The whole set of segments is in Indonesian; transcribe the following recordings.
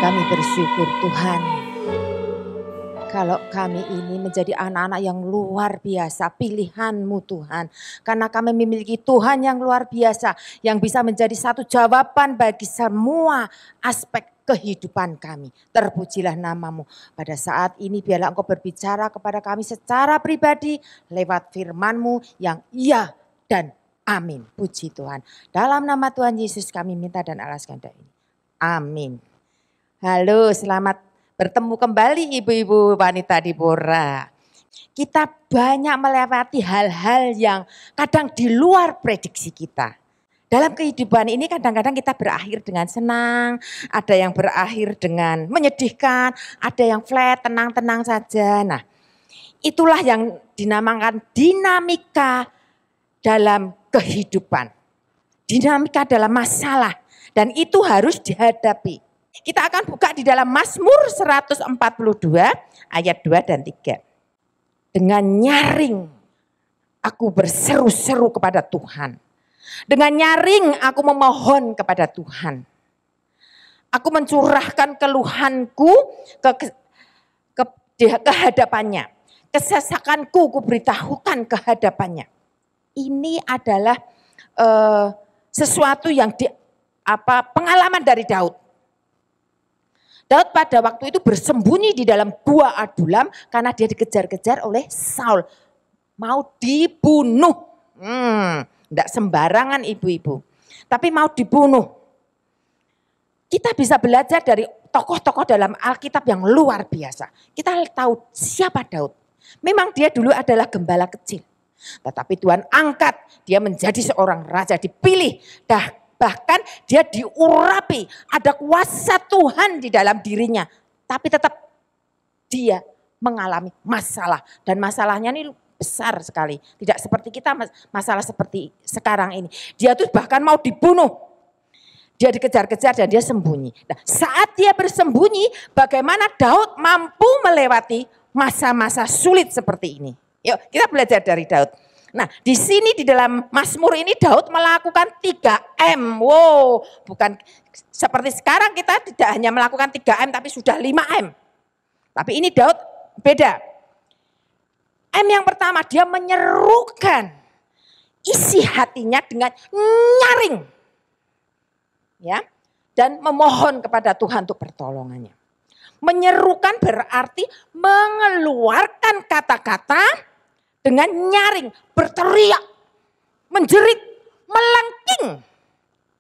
Kami bersyukur Tuhan, kalau kami ini menjadi anak-anak yang luar biasa, pilihan-Mu Tuhan. Karena kami memiliki Tuhan yang luar biasa, yang bisa menjadi satu jawaban bagi semua aspek kehidupan kami. Terpujilah nama-Mu. Pada saat ini biarlah Engkau berbicara kepada kami secara pribadi lewat firman-Mu yang iya dan amin. Puji Tuhan. Dalam nama Tuhan Yesus kami minta dan alaskan doa ini. Amin. Halo, selamat bertemu kembali ibu-ibu wanita Dibora. Kita banyak melewati hal-hal yang kadang di luar prediksi kita. Dalam kehidupan ini kadang-kadang kita berakhir dengan senang, ada yang berakhir dengan menyedihkan, ada yang flat, tenang-tenang saja. Nah, itulah yang dinamakan dinamika dalam kehidupan. Dinamika dalam masalah dan itu harus dihadapi. Kita akan buka di dalam Mazmur 142 ayat 2 dan 3. Dengan nyaring aku berseru-seru kepada Tuhan. Dengan nyaring aku memohon kepada Tuhan. Aku mencurahkan keluhanku ke hadapannya. Kesesakanku kuberitahukan ke hadapannya. Ini adalah sesuatu yang pengalaman dari Daud. Daud pada waktu itu bersembunyi di dalam gua Adulam karena dia dikejar-kejar oleh Saul. Mau dibunuh. Tidak sembarangan ibu-ibu. Tapi mau dibunuh. Kita bisa belajar dari tokoh-tokoh dalam Alkitab yang luar biasa. Kita tahu siapa Daud. Memang dia dulu adalah gembala kecil. Tetapi Tuhan angkat dia menjadi seorang raja dipilih. Bahkan dia diurapi, ada kuasa Tuhan di dalam dirinya. Tapi tetap dia mengalami masalah. Dan masalahnya ini besar sekali. Tidak seperti kita masalah seperti sekarang ini. Dia tuh bahkan mau dibunuh. Dia dikejar-kejar dan dia sembunyi. Nah, saat dia bersembunyi, bagaimana Daud mampu melewati masa-masa sulit seperti ini. Yuk kita belajar dari Daud. Nah, di sini di dalam Mazmur ini Daud melakukan 3M. Wow, bukan seperti sekarang kita tidak hanya melakukan 3M tapi sudah 5M. Tapi ini Daud beda. M yang pertama dia menyerukan isi hatinya dengan nyaring. Ya, dan memohon kepada Tuhan untuk pertolongannya. Menyerukan berarti mengeluarkan kata-kata dengan nyaring, berteriak, menjerit, melengking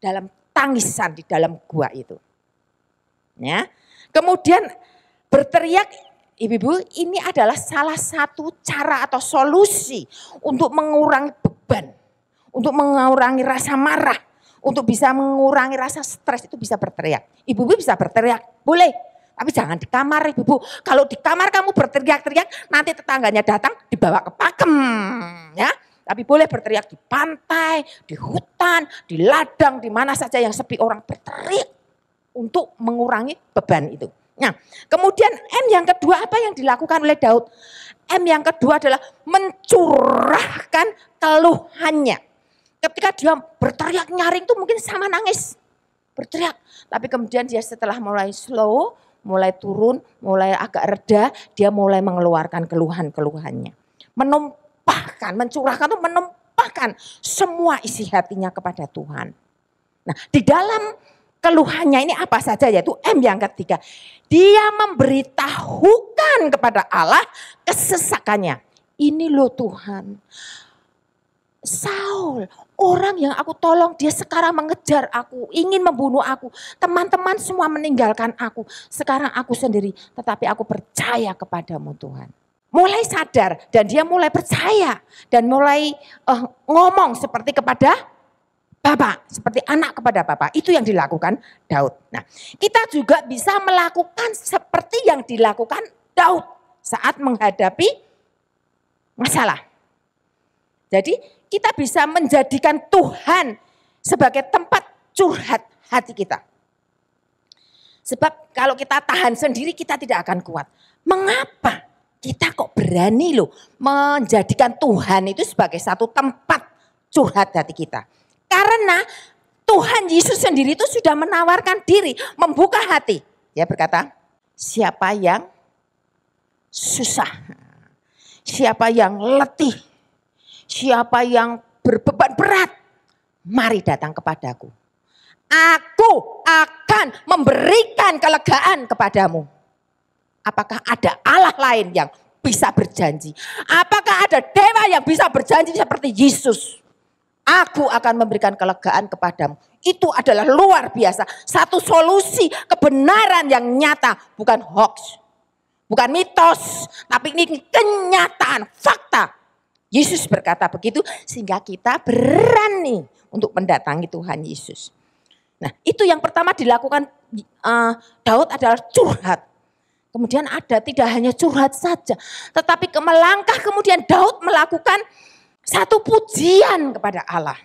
dalam tangisan di dalam gua itu. Ya. Kemudian berteriak, ibu-ibu, ini adalah salah satu cara atau solusi untuk mengurangi beban, untuk mengurangi rasa marah, untuk bisa mengurangi rasa stres itu bisa berteriak. Ibu-ibu bisa berteriak, boleh. Tapi jangan di kamar ibu-ibu. Kalau di kamar kamu berteriak-teriak, nanti tetangganya datang dibawa ke pakem. Ya. Tapi boleh berteriak di pantai, di hutan, di ladang, di mana saja yang sepi orang berteriak untuk mengurangi beban itu. Nah, kemudian M yang kedua apa yang dilakukan oleh Daud? M yang kedua adalah mencurahkan keluhannya. Ketika dia berteriak nyaring itu mungkin sama nangis. berteriak. Tapi kemudian dia setelah mulai slow, mulai turun, mulai agak reda, dia mulai mengeluarkan keluhan-keluhannya. Menumpahkan semua isi hatinya kepada Tuhan. Nah, di dalam keluhannya ini apa saja, yaitu M yang ketiga. Dia memberitahukan kepada Allah kesesakannya. Ini loh Tuhan, Saul, orang yang aku tolong, dia sekarang mengejar aku, ingin membunuh aku. Teman-teman semua meninggalkan aku. Sekarang aku sendiri, tetapi aku percaya kepadamu Tuhan. Mulai sadar dan dia mulai percaya dan mulai ngomong seperti kepada Bapak, seperti anak kepada Bapak. Itu yang dilakukan Daud. Nah, kita juga bisa melakukan seperti yang dilakukan Daud saat menghadapi masalah. Jadi kita bisa menjadikan Tuhan sebagai tempat curhat hati kita. Sebab kalau kita tahan sendiri kita tidak akan kuat. Mengapa kita kok berani loh menjadikan Tuhan itu sebagai satu tempat curhat hati kita? Karena Tuhan Yesus sendiri itu sudah menawarkan diri, membuka hati. Dia berkata, siapa yang susah, siapa yang letih, siapa yang berbeban berat, mari datang kepadaku. Aku akan memberikan kelegaan kepadamu. Apakah ada Allah lain yang bisa berjanji? Apakah ada dewa yang bisa berjanji seperti Yesus? Aku akan memberikan kelegaan kepadamu. Itu adalah luar biasa. Satu solusi kebenaran yang nyata, bukan hoax. Bukan mitos, tapi ini kenyataan, fakta. Yesus berkata begitu sehingga kita berani untuk mendatangi Tuhan Yesus. Nah, itu yang pertama dilakukan Daud adalah curhat. Kemudian ada tidak hanya curhat saja, tetapi melangkah kemudian Daud melakukan satu pujian kepada Allah.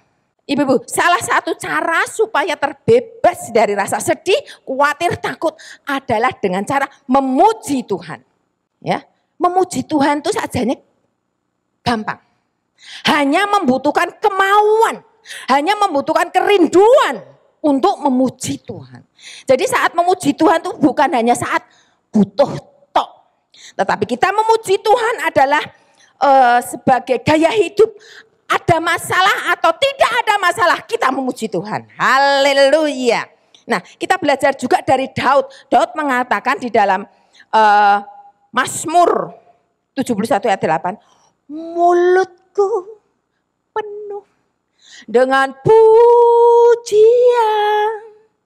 Ibu-ibu, salah satu cara supaya terbebas dari rasa sedih, khawatir, takut adalah dengan cara memuji Tuhan. Ya, memuji Tuhan itu sajanya gampang. Hanya membutuhkan kemauan, hanya membutuhkan kerinduan untuk memuji Tuhan. Jadi saat memuji Tuhan itu bukan hanya saat butuh tok, tetapi kita memuji Tuhan adalah sebagai gaya hidup. Ada masalah atau tidak ada masalah, kita memuji Tuhan. Haleluya. Nah, kita belajar juga dari Daud. Daud mengatakan di dalam Mazmur 71 ayat 8, mulutku penuh dengan pujian.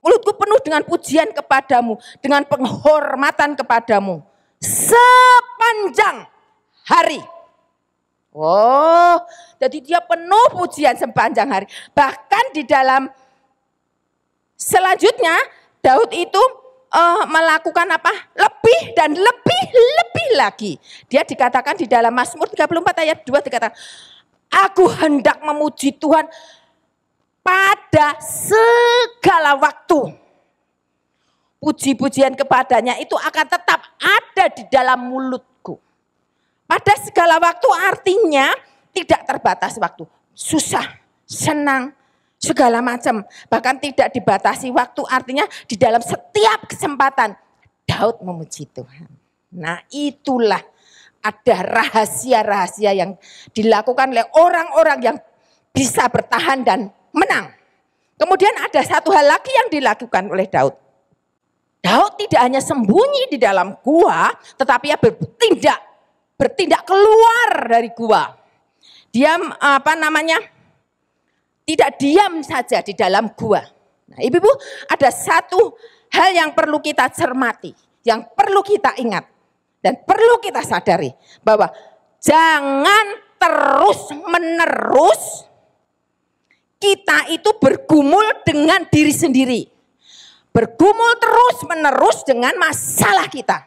Mulutku penuh dengan pujian kepadamu, dengan penghormatan kepadamu sepanjang hari. Oh, jadi dia penuh pujian sepanjang hari. Bahkan di dalam selanjutnya Daud itu melakukan apa? Lebih dan lebih lagi. Dia dikatakan di dalam Mazmur 34 ayat 2 dikatakan, aku hendak memuji Tuhan pada segala waktu. Puji-pujian kepadanya itu akan tetap ada di dalam mulutku. Pada segala waktu artinya tidak terbatas waktu. Susah, senang, segala macam. Bahkan tidak dibatasi waktu, artinya di dalam setiap kesempatan Daud memuji Tuhan. Nah, itulah ada rahasia-rahasia yang dilakukan oleh orang-orang yang bisa bertahan dan menang. Kemudian ada satu hal lagi yang dilakukan oleh Daud. Daud tidak hanya sembunyi di dalam gua, tetapi ia bertindak keluar dari gua. Dia tidak diam saja di dalam gua. Nah, ibu-ibu, ada satu hal yang perlu kita cermati, yang perlu kita ingat dan perlu kita sadari, bahwa jangan terus-menerus kita itu bergumul dengan diri sendiri. Bergumul terus-menerus dengan masalah kita.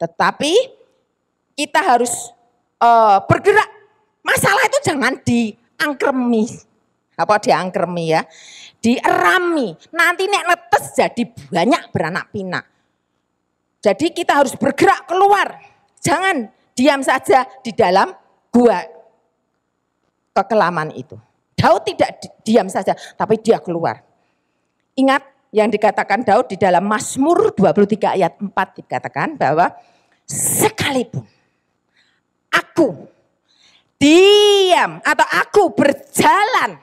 Tetapi kita harus bergerak. Masalah itu jangan diangkremi. Apa diangkremi ya? Dierami. Nanti nek netes jadi banyak beranak pinak. Jadi kita harus bergerak keluar. Jangan diam saja di dalam gua kekelaman itu. Daud tidak diam saja, tapi dia keluar. Ingat yang dikatakan Daud di dalam Mazmur 23 ayat 4 dikatakan bahwa sekalipun aku diam atau aku berjalan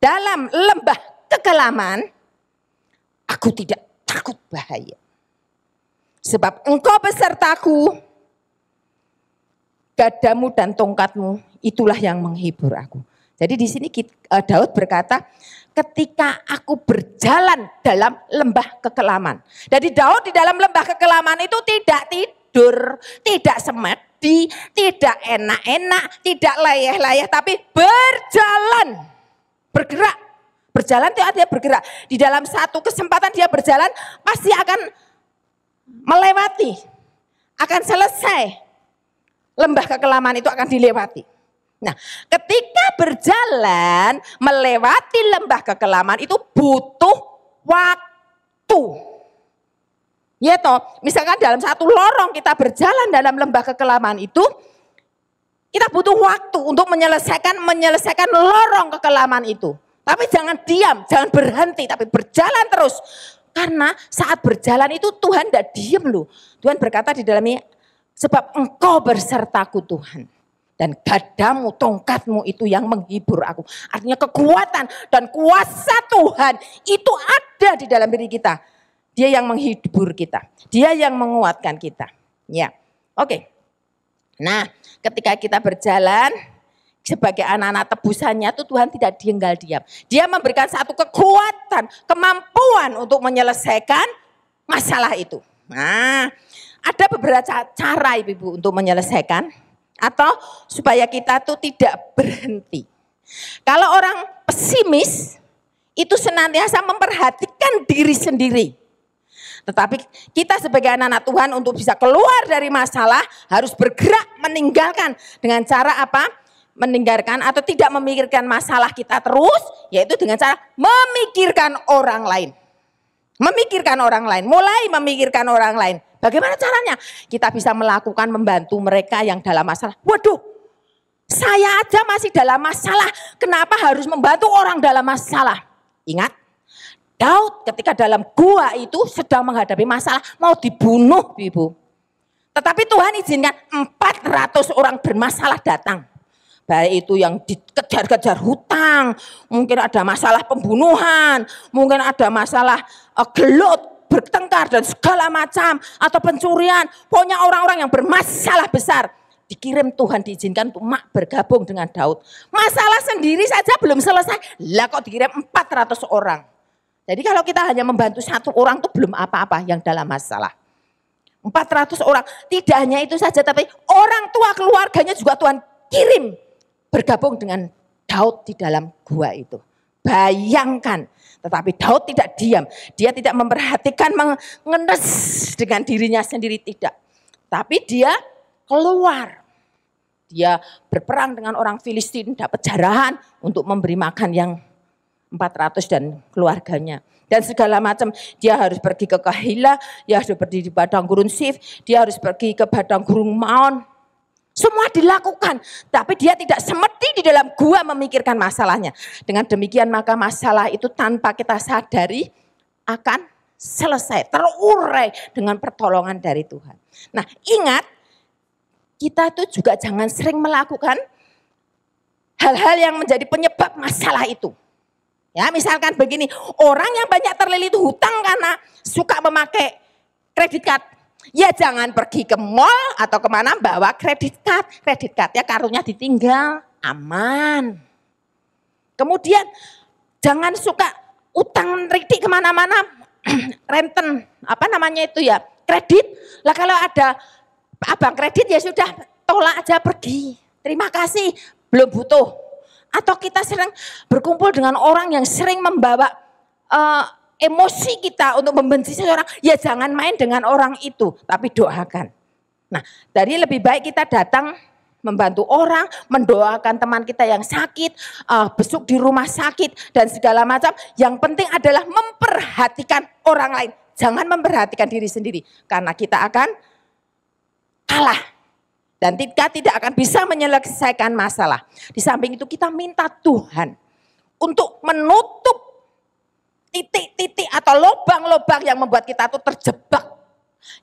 dalam lembah kekelaman, aku tidak takut bahaya. Sebab engkau besertaku, gadamu dan tongkatmu itulah yang menghibur aku. Jadi di sini Daud berkata, ketika aku berjalan dalam lembah kekelaman. Jadi Daud di dalam lembah kekelaman itu tidak tidur, tidak semedi, tidak enak-enak, tidak layah-layah, tapi berjalan, bergerak. Berjalan itu artinya bergerak. Di dalam satu kesempatan dia berjalan pasti akan melewati, akan selesai. Lembah kekelaman itu akan dilewati. Nah, ketika berjalan melewati lembah kekelaman itu butuh waktu. Ya toh, misalkan dalam satu lorong kita berjalan dalam lembah kekelaman itu, kita butuh waktu untuk menyelesaikan lorong kekelaman itu. Tapi jangan diam, jangan berhenti, tapi berjalan terus. Karena saat berjalan itu Tuhan tidak diam loh. Tuhan berkata di dalamnya, sebab engkau bersertaku Tuhan. Dan gadamu, tongkatmu itu yang menghibur aku. Artinya kekuatan dan kuasa Tuhan itu ada di dalam diri kita. Dia yang menghibur kita. Dia yang menguatkan kita. Ya, oke. Nah, ketika kita berjalan sebagai anak-anak tebusannya itu Tuhan tidak tinggal diam. Dia memberikan satu kekuatan, kemampuan untuk menyelesaikan masalah itu. Nah, ada beberapa cara Ibu untuk menyelesaikan. Atau supaya kita tuh tidak berhenti. Kalau orang pesimis itu senantiasa memperhatikan diri sendiri. Tetapi kita sebagai anak-anak Tuhan untuk bisa keluar dari masalah harus bergerak meninggalkan dengan cara apa? Meninggalkan atau tidak memikirkan masalah kita terus, yaitu dengan cara memikirkan orang lain. Memikirkan orang lain, mulai memikirkan orang lain. Bagaimana caranya? Kita bisa melakukan membantu mereka yang dalam masalah. Waduh, saya aja masih dalam masalah. Kenapa harus membantu orang dalam masalah? Ingat, Daud ketika dalam gua itu sedang menghadapi masalah. Mau dibunuh, Ibu. Tetapi Tuhan izinkan 400 orang bermasalah datang. Baik itu yang dikejar-kejar hutang, mungkin ada masalah pembunuhan, mungkin ada masalah gelut, bertengkar dan segala macam, atau pencurian. Pokoknya orang-orang yang bermasalah besar dikirim Tuhan, diizinkan untuk bergabung dengan Daud. Masalah sendiri saja belum selesai, lah kok dikirim 400 orang. Jadi kalau kita hanya membantu satu orang itu belum apa-apa yang dalam masalah. 400 orang, tidak hanya itu saja, tapi orang tua keluarganya juga Tuhan kirim bergabung dengan Daud di dalam gua itu. Bayangkan. Tetapi Daud tidak diam. Dia tidak memperhatikan mengenes dengan dirinya sendiri, tidak. Tapi dia keluar. Dia berperang dengan orang Filistin, dapat jarahan untuk memberi makan yang 400 dan keluarganya. Dan segala macam. Dia harus pergi ke Kahila, dia harus pergi di padang gurun Sif, dia harus pergi ke padang gurun Maon. Semua dilakukan, tapi dia tidak semedi di dalam gua memikirkan masalahnya. Dengan demikian maka masalah itu tanpa kita sadari akan selesai, terurai dengan pertolongan dari Tuhan. Nah, ingat, kita tuh juga jangan sering melakukan hal-hal yang menjadi penyebab masalah itu. Ya, misalkan begini, orang yang banyak terlilit hutang karena suka memakai kredit card. Ya jangan pergi ke mall atau kemana bawa kredit card. Kredit card ya kartunya ditinggal, aman. Kemudian jangan suka utang ridik kemana-mana, renten, apa namanya itu ya, kredit. Lah kalau ada abang kredit ya sudah tolak aja pergi. Terima kasih, belum butuh. Atau kita sering berkumpul dengan orang yang sering membawa emosi kita untuk membenci seseorang, ya jangan main dengan orang itu, tapi doakan. Nah, dari lebih baik kita datang membantu orang, mendoakan teman kita yang sakit, besuk di rumah sakit, dan segala macam. Yang penting adalah memperhatikan orang lain. Jangan memperhatikan diri sendiri, karena kita akan kalah. Dan kita tidak akan bisa menyelesaikan masalah. Di samping itu kita minta Tuhan untuk menutup titik-titik atau lubang-lubang yang membuat kita tuh terjebak.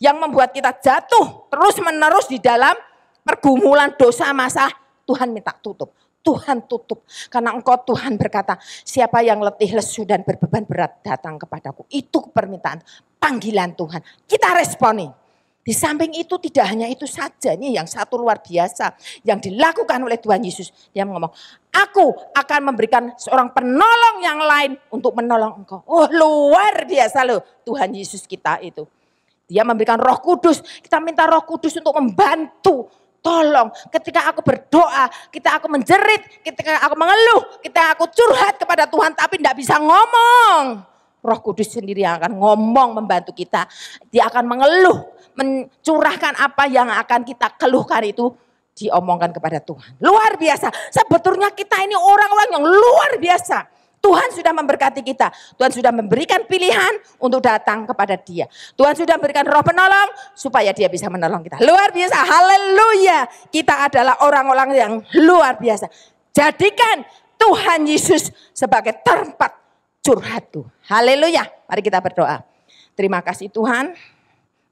Yang membuat kita jatuh terus-menerus di dalam pergumulan dosa masalah. Tuhan minta tutup. Tuhan tutup. Karena Engkau Tuhan berkata, siapa yang letih, lesu dan berbeban berat datang kepadaku. Itu permintaan, panggilan Tuhan. Kita responi. Di samping itu tidak hanya itu saja, ini yang satu luar biasa yang dilakukan oleh Tuhan Yesus. Dia ngomong, aku akan memberikan seorang penolong yang lain untuk menolong engkau. Oh luar biasa loh Tuhan Yesus kita itu. Dia memberikan Roh Kudus, kita minta Roh Kudus untuk membantu. Tolong ketika aku berdoa, ketika aku menjerit, ketika aku mengeluh, ketika aku curhat kepada Tuhan tapi tidak bisa ngomong. Roh Kudus sendiri yang akan ngomong membantu kita. Dia akan mengeluh, mencurahkan apa yang akan kita keluhkan itu diomongkan kepada Tuhan. Luar biasa. Sebetulnya kita ini orang-orang yang luar biasa. Tuhan sudah memberkati kita. Tuhan sudah memberikan pilihan untuk datang kepada Dia. Tuhan sudah memberikan Roh penolong supaya Dia bisa menolong kita. Luar biasa. Haleluya. Kita adalah orang-orang yang luar biasa. Jadikan Tuhan Yesus sebagai tempat curhatku. Haleluya. Mari kita berdoa. Terima kasih Tuhan.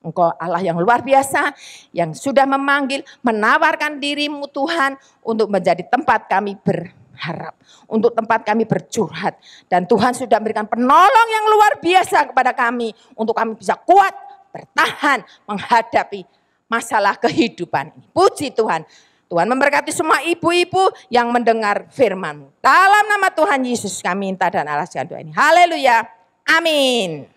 Engkau Allah yang luar biasa. Yang sudah memanggil, menawarkan dirimu Tuhan. Untuk menjadi tempat kami berharap. Untuk tempat kami bercurhat. Dan Tuhan sudah memberikan penolong yang luar biasa kepada kami. Untuk kami bisa kuat, bertahan, menghadapi masalah kehidupan ini. Puji Tuhan. Tuhan memberkati semua ibu-ibu yang mendengar firman-Mu. Dalam nama Tuhan Yesus kami minta dan alaskan doa ini. Haleluya. Amin.